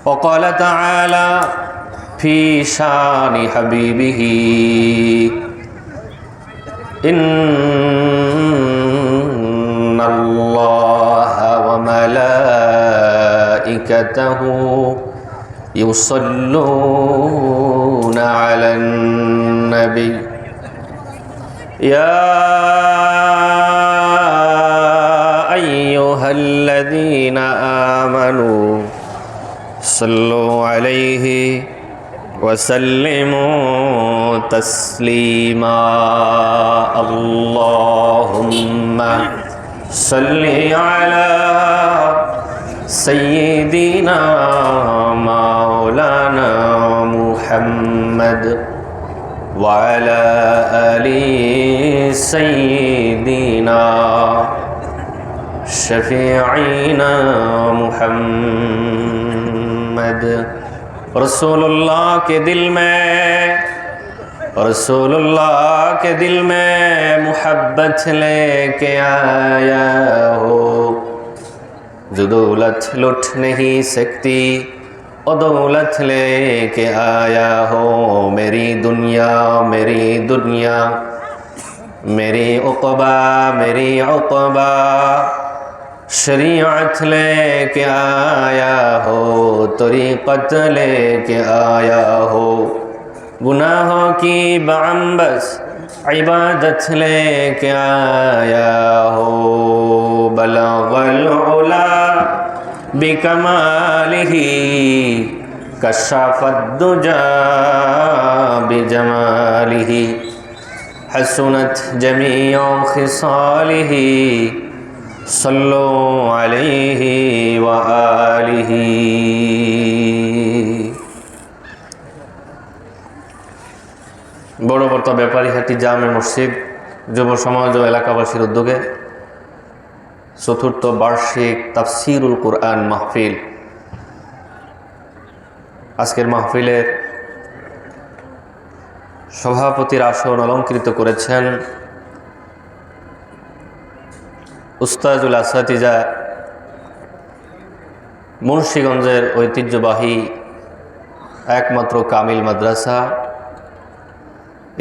وقال تعالى في شان حبيبه إن الله وملائكته يصلون على النبي يا أيها الذين آمنوا صلوا عليه وسلموا تسليما اللهم صل على سيدنا مولانا محمد وعلى آل سيدنا شفيعنا محمد रसूलुल्लाह के दिल में मुहब्बत लेके आया हो जो दौलत लुट नहीं सकती वो दौलत लेके आया हो मेरी दुनिया मेरी उक़बा शरीअत लेके आया हो तरीक़त लेके आया हो गुनाहों की बस इबादत लेके आया हो बलगल उला बिकमालिही कशफद दुजा बिजमालिही हसनत जमीअ खिसालिही सल्लु अलैहि व आलिहि। বড়বর্তা ব্যাপারীহাটি জামে মসজিদ যুব সমাজ ও এলাকাবাসীর উদ্যোগে চতুর্থ বার্ষিক তাফসিরুল কুরআন মাহফিল। আজকের মাহফিলের সভাপতির আসন অলঙ্কৃত করেছেন উস্তাজুল আসাতিজা মুন্সিগঞ্জের ঐতিহ্যবাহী একমাত্র কামিল মাদ্রাসা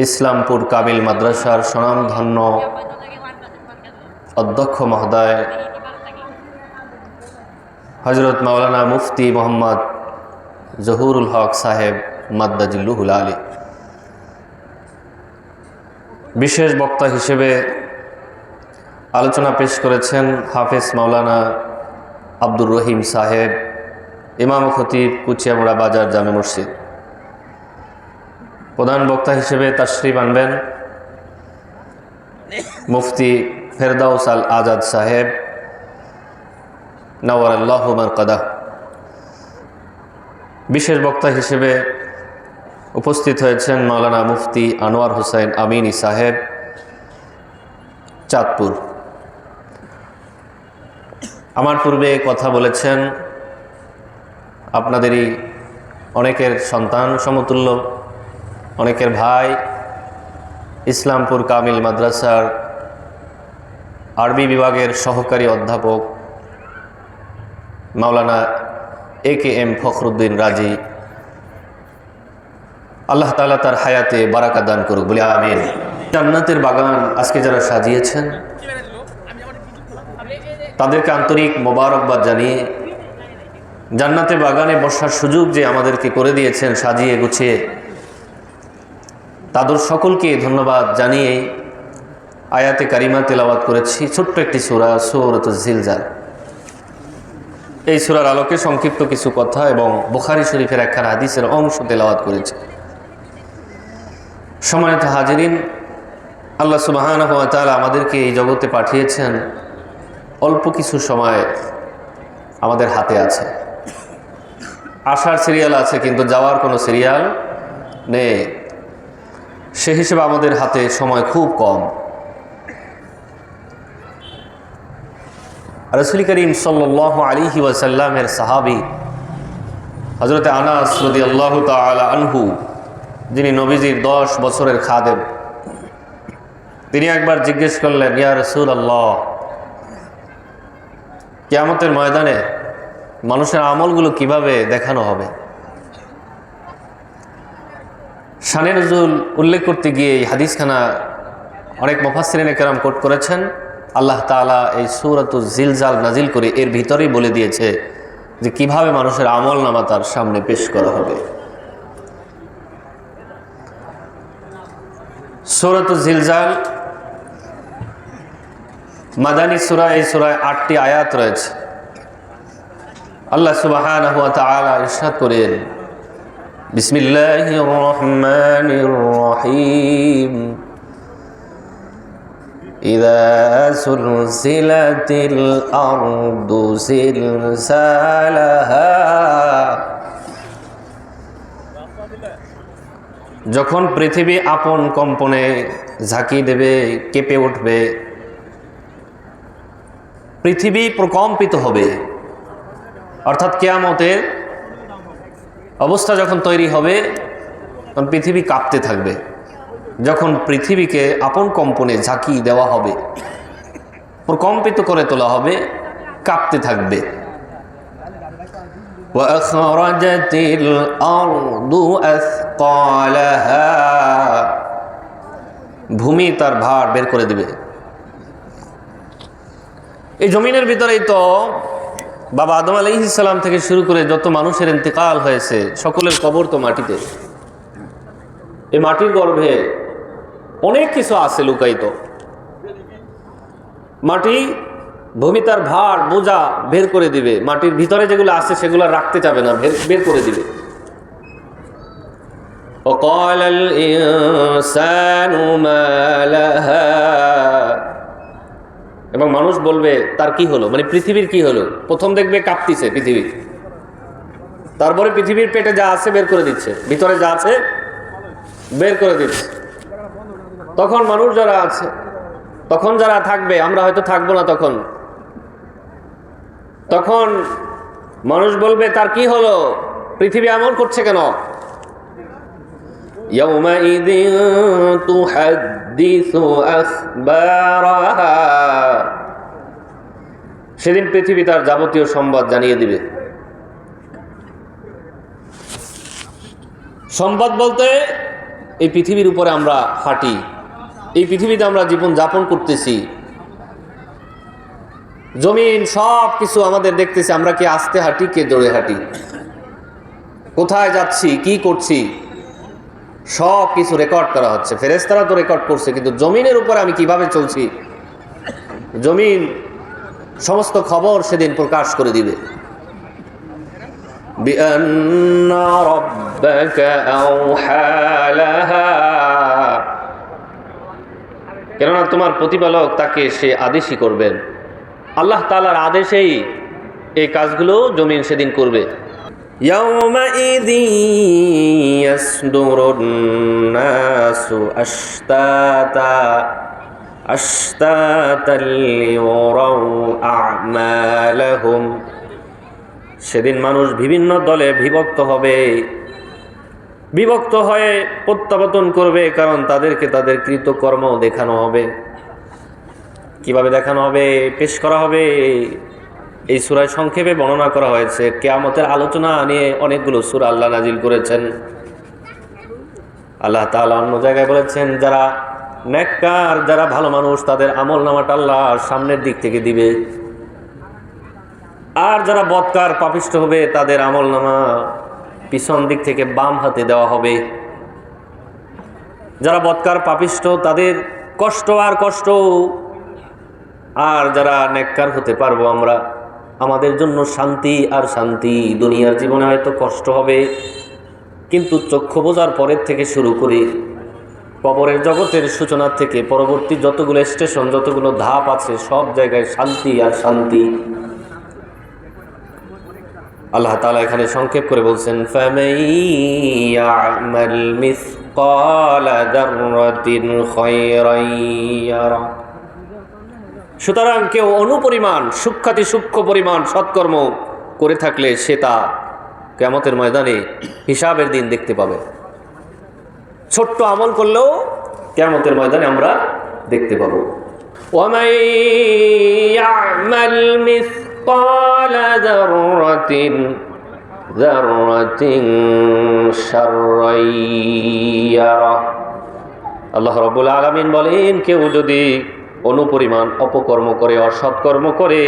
ইসলামপুর কামিল মাদ্রাসার স্বনামধন্য অধ্যক্ষ মহোদয় হযরত মাওলানা মুফতি মোহাম্মদ জহুরুল হক সাহেব মাদ্দাজিল্লুহুল আলী। বিশেষ বক্তা হিসেবে আলোচনা পেশ করেছেন হাফেজ মাওলানা আব্দুর রহিম সাহেব, ইমাম খতিব কুচিয়ামুড়া বাজার জামে মসজিদ। প্রধান বক্তা হিসেবে তাশরিফ আনবেন মুফতি ফেরদাউস আল আজাদ সাহেব নাওয়ারাল্লাহু মারকাদাহ। বিশেষ বক্তা হিসেবে উপস্থিত হয়েছেন মাওলানা মুফতি আনোয়ার হোসেন আমিনী সাহেব চাঁদপুর। আমার পূর্বে কথা বলেছেন আপনাদেরই অনেকের সন্তান সমতুল্য, অনেকের ভাই, ইসলামপুর কামিল মাদ্রাসার আরবি বিভাগের সহকারী অধ্যাপক মাওলানা AKM ফখরুদ্দিন রাজি। আল্লাহ তাআলা তার হায়াতে বারাকা দান করুক, বলি আমিন। জান্নাতের বাগান আজকে যারা সাজিয়েছেন তাদেরকে আন্তরিক মোবারকবাদ জানিয়ে জান্নাতের বাগানে বসার সুযোগ যে আমাদেরকে করে দিয়েছেন সাজিয়ে গুছিয়ে, তাদের সকলকে ধন্যবাদ জানিয়ে আয়াতে কারিমা তেলাওয়াত করেছি। ছোট্ট একটি সূরা, সূরাতুজ জিলজাল। এই সূরার আলোকে সংক্ষিপ্ত কিছু কথা এবং বুখারী শরীফের একখানা হাদিসের অংশ তেলাওয়াত করেছি। সম্মানিত হাজিরিন, আল্লাহ সুবহানাহু ওয়া তাআলা আমাদেরকে এই জগতে পাঠিয়েছেন, অল্প কিছু সময় আমাদের হাতে আছে। আসার সিরিয়াল আছে কিন্তু যাওয়ার কোনো সিরিয়াল নেই। সে হিসেবে আমাদের হাতে সময় খুব কম। রাসূল করিম সাল্লাল্লাহু আলাইহি ওয়াসাল্লামের সাহাবী হযরত আনাস রাদিয়াল্লাহু তাআলা আনহু, যিনি নবীজির 10 বছরের খাদেম, তিনি একবার জিজ্ঞেস করলেন, ইয়া রাসূলুল্লাহ, কিয়ামতের ময়দানে মানুষের আমলগুলো কিভাবে দেখানো হবে। শানে নুজুল উল্লেখ করতে গিয়ে এই হাদিসখানা অনেক মুফাসসিরিনে কেরাম কোট করেছেন। আল্লাহ তাআলা এই সূরাতুজ জিলজাল নাজিল করে এর ভিতরেই বলে দিয়েছে যে কিভাবে মানুষের আমল নামা তার সামনে পেশ করা হবে। সূরাতুজ জিলজাল মাদানী সূরা, এই সূরায় 8টি আয়াত রয়েছে। আল্লাহ সুবহানাহু ওয়া তাআলা ইরশাদ করেন, বিসমিল্লাহির রহমানির রহিম, ইযা সুলসিলাতিল আরদু জিলজালাহা, যখন পৃথিবী আপন কম্পনে ঝাঁকি দেবে, কেঁপে উঠবে, পৃথিবী প্রকম্পিত হবে, অর্থাৎ কিয়ামতের অবস্থা যখন তৈরি হবে তখন পৃথিবী কাঁপতে থাকবে। যখন পৃথিবীকে আপন কম্পনে ঝাঁকি দেওয়া হবে, প্রকম্পিত করে তোলা হবে, কাঁপতে থাকবে। ওয়াখরাজাতিল আরদু আসকালাহা, ভূমি তার ভার বের করে দিবে। এই জমিনের ভিতরেই তো বাবা আদম আলাইহিস সালাম থেকে শুরু করে যত মানুষের ইন্তেকাল হয়েছে, সকলের কবর তো মাটিতে। এই মাটির গর্ভে অনেক কিছু আছে লুকায়িত। মাটি, ভূমি তার ভার বোঝা বের করে দিবে। মাটির ভিতরে যেগুলো আছে সেগুলো রাখতে যাবে না, বের করে দিবে। وقال الإنسان ما لها, এবং মানুষ বলবে তার কি হলো, মানে পৃথিবীর কি হলো। প্রথম দেখবে কাঁপতিছে পৃথিবী, তারপরে পৃথিবীর পেটে যা আছে বের করে দিচ্ছে, ভিতরে যা আছে বের করে দিচ্ছে। তখন মানুষ যারা আছে, তখন যারা থাকবে, আমরা হয়তো থাকবো না তখন, তখন মানুষ বলবে তার কি হলো, পৃথিবী এমন করছে কেন। ইয়াউমাইযিন তুহাদ্দিসু আখবারাহা, সেদিন পৃথিবী তার যাবতীয় সংবাদ জানিয়ে দিবে। সংবাদ বলতে এই পৃথিবীর উপরে আমরা হাঁটি, এই পৃথিবীতে আমরা জীবন যাপন করতেছি, জমিন সব কিছু আমাদের দেখতেছি। আমরা কি আস্তে হাঁটি, কে জোরে হাঁটি, কোথায় যাচ্ছি, কি করছি, সব কিছু রেকর্ড করা হচ্ছে। ফেরেশতারা তো রেকর্ড করছে, কিন্তু জমিনের উপরে আমি কিভাবে চলছি, জমিন সমস্ত খবর সেদিন প্রকাশ করে দিবে। বিআন্না রাব্বাকা আওহা লাহা, কেননা তোমার প্রতিপালক তাকে সে আদেশই করবেন। আল্লাহ তাআলার আদেশেই এই কাজগুলো জমিন সেদিন করবে। ইয়াউমাইযিন ইয়াসদুরুন নাসু আশতাতা আশতাতাল লিউরাউ আমালাহুম, সেদিন মানুষ বিভিন্ন দলে বিভক্ত হবে, বিভক্ত হয়ে প্রত্যাবর্তন করবে, কারণ তাদেরকে তাদের কৃতকর্ম দেখানো হবে। কিভাবে দেখানো হবে, পেশ করা হবে, এই সূরায় সংক্ষেপে বর্ণনা করা হয়েছে। কিয়ামতের আলোচনা নিয়ে অনেকগুলো সূরা আল্লাহ নাজিল করেছেন। আল্লাহ তাআলা অন্য জায়গায় বলেছেন, যারা নেককার, যারা ভালো মানুষ, তাদের আমল নামাটা আল্লাহ সামনের দিক থেকে দিবে, আর যারা বদকার পাপিষ্ঠ হবে তাদের আমল নামা পিছন দিক থেকে বাম হাতে দেওয়া হবে। যারা বদকার পাপিষ্ঠ তাদের কষ্ট আর কষ্ট, আর যারা নেককার হতে পারবো আমরা, আমাদের জন্য শান্তি আর শান্তি। দুনিয়ার জীবনে হয়তো কষ্ট হবে, কিন্তু চক্ষু বোঝার পরের থেকে শুরু করে কবরের জগতের সূচনা থেকে পরবর্তী যতগুলো স্টেশন, যতগুলো ধাপ আছে, সব জায়গায় শান্তি আর শান্তি। আল্লাহ তাআলা এখানে সংক্ষেপ করে বলছেন, ফামান ইয়া'মাল মিসকালা যাররাতিন খায়রান ইয়ারা, সুতরাং কেউ অনুপরিমাণ সূক্ষ্মাতি সূক্ষ্ম পরিমাণ সৎকর্ম করে থাকলে সে তা কিয়ামতের ময়দানে হিসাবের দিন দেখতে পাবে। ছোট্ট আমল করলেও কিয়ামতের ময়দানে আমরা দেখতে পাবো। ওয়া মান ইয়া'মাল مثقال ذرة شرا يره। আল্লাহ রাব্বুল আলামিন বলেন, কেউ যদি অনুপরিমাণ অপকর্ম করে, অসৎকর্ম করে,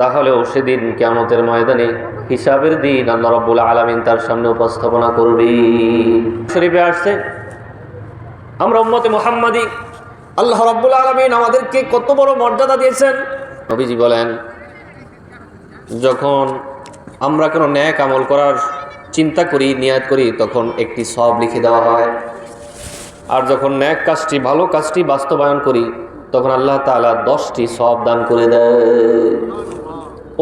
তাহলেও সেদিন কিয়ামতের ময়দানে হিসাবের দিন আল্লাহ রাব্বুল আলামিন তার সামনে উপস্থাপনা করবে। শরীফে আসছে, আমরা উম্মতে মুহাম্মাদি, আল্লাহ রাব্বুল আলামিন আমাদেরকে কত বড় মর্যাদা দিয়েছেন। নবীজি বলেন, যখন আমরা কোনো ন্যাক আমল করার চিন্তা করি, নিয়াত করি, তখন একটি সওয়াব লিখে দেওয়া হয়। আর যখন ন্যাক কাজটি, ভালো কাজটি বাস্তবায়ন করি, তখন আল্লাহ তাআলা 10টি সওয়াব দান করে দেয়।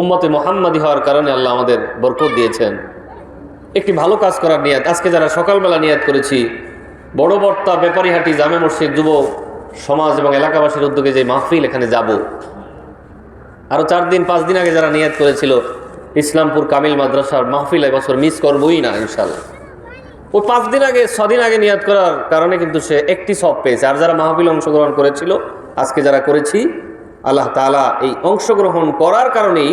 উম্মতে মুহাম্মাদি হওয়ার কারণে আল্লাহ আমাদের বরকত দিয়েছেন। একটি ভালো কাজ করার নিয়াত, আজকে যারা সকালবেলা নিয়াত করেছি, বড় বর্তা, ব্যাপারীহাটি, জামে মসজিদ, যুব সমাজ এবং এলাকাবাসীর উদ্যোগে যে মাহফিল, এখানে যাব। আরও 4 দিন 5 দিন আগে যারা নিয়াত করেছিল ইসলামপুর কামিল মাদ্রাসার মাহফিল, এবছর মিস করবই না ইনশাআল্লাহ। ওই 5 দিন আগে 6 দিন আগে নিয়াত করার কারণে কিন্তু সে একটি সওয়াব পেয়েছে। আর যারা মাহফিলে অংশগ্রহণ করেছিল, আজকে যারা করেছি, আল্লাহ তাআলা এই অংশগ্রহণ করার কারণেই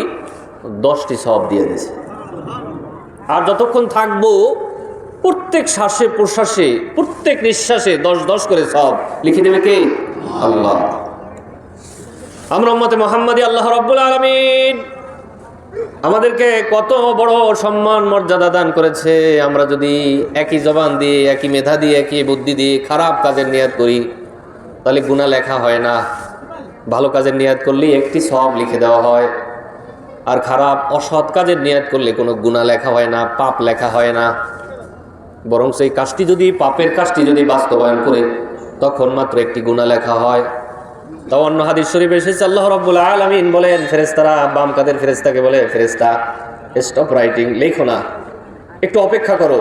10টি সওয়াব দিয়ে দিয়েছে। আর যতক্ষণ থাকবো, প্রত্যেক শ্বাসে প্রশ্বাসে, প্রত্যেক নিঃশ্বাসে 10 করে সওয়াব লিখে দেবে কে? আল্লাহ। আমরা উম্মতে মুহাম্মাদি, আল্লাহ রাব্বুল আলামিন আমাদেরকে কত বড় সম্মান মর্যাদা দান করেছে। আমরা যদি একই জবান দিয়ে, একই মেধা দিয়ে, একই বুদ্ধি দিয়ে খারাপ কাজের নিয়াত করি, তাহলে গুনাহ লেখা হয় না। ভালো কাজের নিয়াত করলে একটি সওয়াব লিখে দেওয়া হয়। আর খারাপ অসৎ কাজের নিয়াত করলে কোনো গুনাহ লেখা হয় না, পাপ লেখা হয় না। বরং সেই কাজটি যদি, পাপের কাজটি যদি বাস্তবায়ন করে, তখন মাত্র একটি গুনাহ লেখা হয়। তাও অন্য হাদিস শরীফে এসেছে, আল্লাহ রাব্বুল আলামিন বলেন, ফেরেশতারা বাম কাদের ফেরেশতাকে বলে, ফেরেশতা স্টপ রাইটিং, লেখো না, একটু অপেক্ষা করো।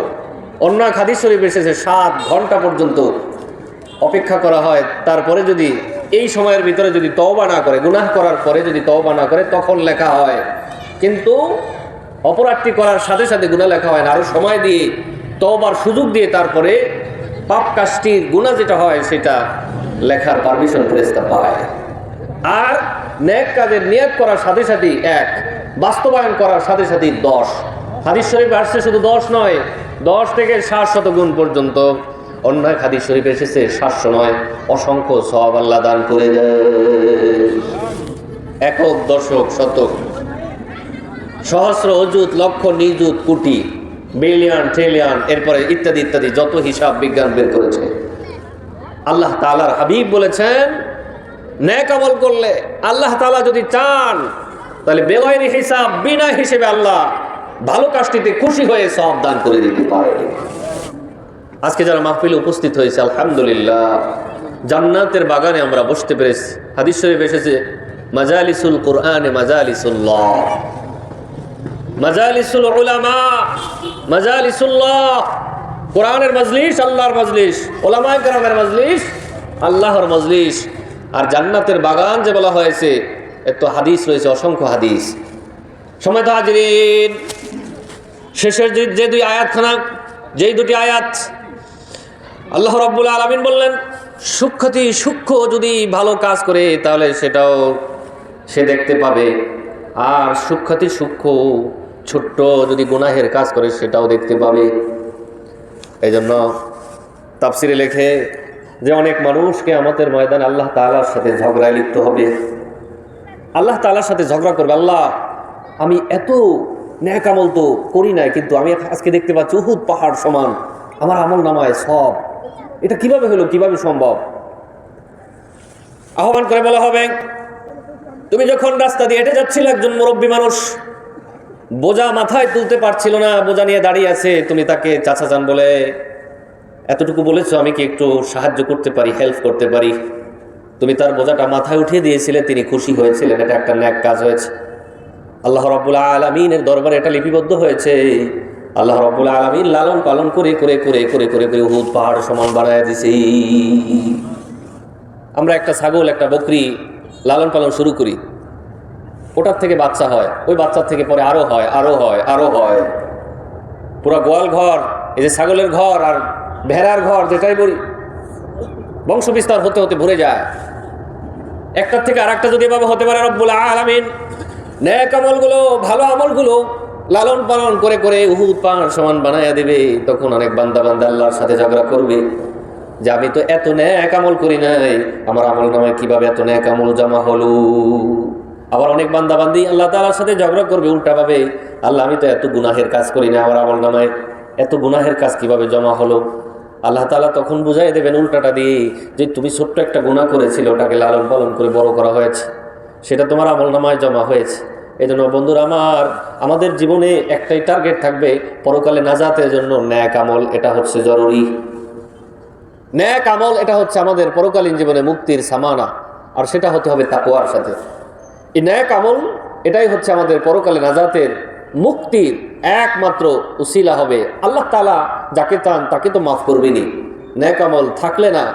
অন্য এক হাদিস শরীফে এসেছে 7 ঘন্টা পর্যন্ত অপেক্ষা করা হয়। তারপরে যদি এই সময়ের ভিতরে যদি তওবা না করে, গুনাহ করার পরে যদি তওবা না করে, তখন লেখা হয়। কিন্তু অপরাধটি করার সাথে সাথে গুনাহ লেখা হয় না। আরো সময় দিয়ে, তওবার সুযোগ দিয়ে, তারপরে পাপ কাজটির গুনাহ যেটা হয় সেটা লেখার পারমিশন ফেরেশতা পায়। আর নেক কাজের নিয়ত করার সাথে সাথে 1, বাস্তবায়ন করার সাথে সাথে 10। হাদিস শরীফে আসছে শুধু 10 নয়, 10 থেকে 700 গুণ পর্যন্ত। অন্য এক হাদিস শরীফে এসেছে 700 নয়, অসংখ্য সওয়াব আল্লাহ দান করে দেয়। একক, দশক, শতক, সহস্র, অযুত, লক্ষ, নিযুত, কোটি, বিলিয়ন, ট্রিলিয়ন, এরপরে ইত্যাদি ইত্যাদি যত হিসাব বিজ্ঞান বের করেছে। আল্লাহ তাআলার হাবিব বলেছেন, নেক আমল করলে আল্লাহ তাআলা যদি চান, তাহলে বেগাইরি হিসাব, বিনা হিসেবে আল্লাহ ভালো কাজটিতে খুশি হয়ে সওয়াব দান করে দিতে পারে। আজকে যারা মাহফিলে উপস্থিত হয়েছে, আলহামদুলিল্লাহ, জান্নাতের বাগানে আমরা বসতে পেরেছি। হাদিস শরীফে এসেছে, মাজালিসুল কুরআনে মাজালিসুল্লাহ, মাজালিসুল উলামা মাজালিসুল্লাহ। কোরআনের মজলিস আল্লাহর মজলিস, উলামায়ে কেরামের মজলিস আল্লাহর মজলিস। আর জান্নাতের বাগান যে বলা হয়েছে, এত হাদিস রয়েছে, অসংখ্য হাদিস। সময় তো হাজিরিন, শেষের যে 2 আয়াতখানা, যেই 2টি আয়াত, আল্লাহ রাব্বুল আলামিন বললেন, সূক্ষ্ম যদি ভালো কাজ করে, তাহলে সেটাও সে দেখতে পাবে। আর সূক্ষ্ম ছোট্ট যদি গুনাহের কাজ করে, সেটাও দেখতে পাবে। এই জন্য তাফসিরে লেখে যে অনেক মানুষ কিয়ামতের ময়দানে আল্লাহ তাআলার সাথে ঝগড়ায় লিপ্ত হবে। আল্লাহ তাআলার সাথে ঝগড়া করবে, আল্লাহ আমি এত নেক আমল তো করি নাই, কিন্তু আমি আজকে দেখতে পাচ্ছি উহুদ পাহাড় সমান আমার আমল নামায় সব, এটা কিভাবে হলো, কিভাবে সম্ভব? আহ্বান করে বলা হবে, তুমি যখন রাস্তা দিয়ে হেঁটে যাচ্ছিলে, একজন মুরব্বী মানুষ বোঝা মাথায় তুলতে পারছিল না, বোঝা নিয়ে দাঁড়িয়ে আছে, তুমি তাকে চাচা যান বলে এতটুকু বলেছো, আমি কি একটু সাহায্য করতে পারি, হেল্প করতে পারি? তুমি তার বোঝাটা মাথায় উঠিয়ে দিয়েছিলে, তিনি খুশি হয়েছিলেন, এটা একটা নেক কাজ হয়েছে। আল্লাহ রাব্বুল আলামিনের দরবারে এটা লিপিবদ্ধ হয়েছে। আল্লাহ রাব্বুল আলামিন লালন পালন করে করে করে করে করে করে উহুদ পাহাড় সমান বানায় দিয়েছে। আমরা একটা ছাগল, একটা বকরি লালন পালন শুরু করি, ওটার থেকে বাচ্চা হয়, ওই বাচ্চার থেকে পরে আরো হয়, আরো হয়, আরো হয়, পুরো গোয়াল ঘর, এই যে ছাগলের ঘর আর ভেড়ার ঘর, যেটাই বলি, বংশ বিস্তার হতে হতে ভরে যায়। একটার থেকে আরেকটা যদি এভাবে হতে পারে, রব্বুল আলামিন নেক আমলগুলো, ভালো আমলগুলো লালন পালন করে করে উহুদ পাহাড় সমান বানায়া দিবে। তখন অনেক বান্দা বান্দা আল্লাহর সাথে ঝগড়া করবে যে আমি তো এত নেক আমল করি নাই, আমার আমল নামায় কিভাবে এত নেক আমল জমা হলো। আবার অনেক বান্দা বান্দি আল্লাহ তাআলার সাথে ঝগড়া করবে উল্টা ভাবে, আল্লাহ আমি তো এত গুনাহের কাজ করি না, আমার আমল নামায় এত গুনাহের কাজ কিভাবে জমা হলো। আল্লাহ তাআলা তখন বুঝাই দেবেন উল্টাটা দিয়ে যে তুমি ছোট্ট একটা গুনাহ করেছিলে, ওটাকে লালন পালন করে বড় করা হয়েছে, সেটা তোমার আমল নামায় জমা হয়েছে। এই জন্য বন্ধুরা আমার, আমাদের জীবনে একটাই টার্গেট থাকবে, পরকালে নাজাতের জন্য ন্যাক আমল, এটা হচ্ছে জরুরি। ন্যাক আমল এটা হচ্ছে আমাদের পরকালীন জীবনে মুক্তির সামানা, আর সেটা হতে হবে তাকওয়ার সাথে। এই ন্যাক আমল এটাই হচ্ছে আমাদের পরকালে নাজাতের মুক্তির একমাত্র উসিলা হবে। আল্লাহ তাআলা যাকে চান তাকে তো মাফ করবেনই। ন্যাক আমল থাকলে না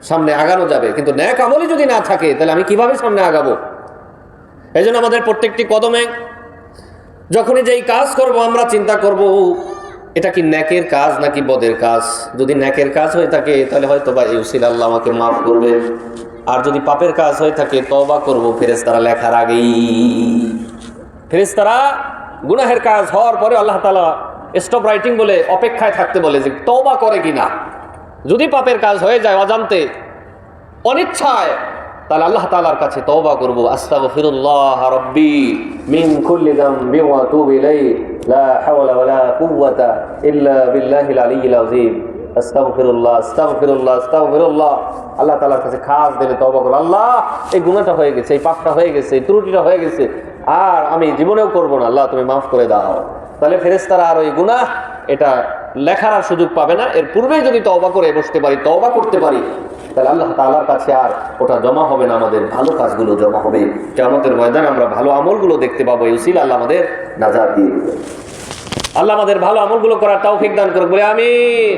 সামনে আগানো যাবে, কিন্তু ন্যাক আমলই যদি না থাকে তাহলে আমি কিভাবে সামনে আগাবো? এই জন্য আমাদের প্রত্যেকটি কদমে যখনই যেই কাজ করব আমরা চিন্তা করব এটা কি ন্যাকের কাজ নাকি বদের কাজ। যদি ন্যাকের কাজ হয়ে থাকে তাহলে হয়তো বা এই উসিলা আল্লাহ আমাকে মাফ করবে, আর যদি পাপের কাজ হয়ে থাকে তওবা করব ফেরেশতারা লেখার আগেই। ফেরেশতারা গুনাহের কাজ হওয়ার পরে আল্লাহ তাআলা স্টপ রাইটিং বলে অপেক্ষায় থাকতে বলে যে তওবা করে কিনা। যদি পাপের কাজ হয়ে যায় অজান্তে অনিচ্ছায়, তাহলে আল্লাহ তাআলার কাছে তওবা করব, আস্তাগফিরুল্লাহ রাব্বি মিন কুল্লি যামবি ওয়া আতুবু ইলাইহি লা হাওলা ওয়ালা কুওয়াতা ইল্লা বিল্লাহিল আলিয়্যিল আযীম। আস্তাগফিরুল্লাহ আস্তাগফিরুল্লাহ আস্তাগফিরুল্লাহ। আল্লাহ তাআলার কাছে খাস দিলে তওবা করব, আল্লাহ এই গুনাহটা হয়ে গেছে, এই পাপটা হয়ে গেছে, এই ত্রুটিটা হয়ে গেছে, আর আমি জীবনেও করব না, আল্লাহ তুমি মাফ করে দাও। তাহলে ফেরেশতারা আর ওই গুনাহ এটা লেখার আর সুযোগ পাবে না। এর পূর্বেই যদি তওবা করে বসতে পারি, তওবা করতে পারি, তাহলে আল্লাহ তাআলার কাছে আর ওটা জমা হবে না, আমাদের ভালো কাজগুলো জমা হবে। কিয়ামতের ময়দানে আমরা ভালো আমলগুলো দেখতে পাবো। এই উসিলা আল্লাহ আমাদের নাজাত দিয়ে দিবেন। আল্লাহ আমাদের ভালো আমলগুলো করার তৌফিক দান করুক, বলে আমিন।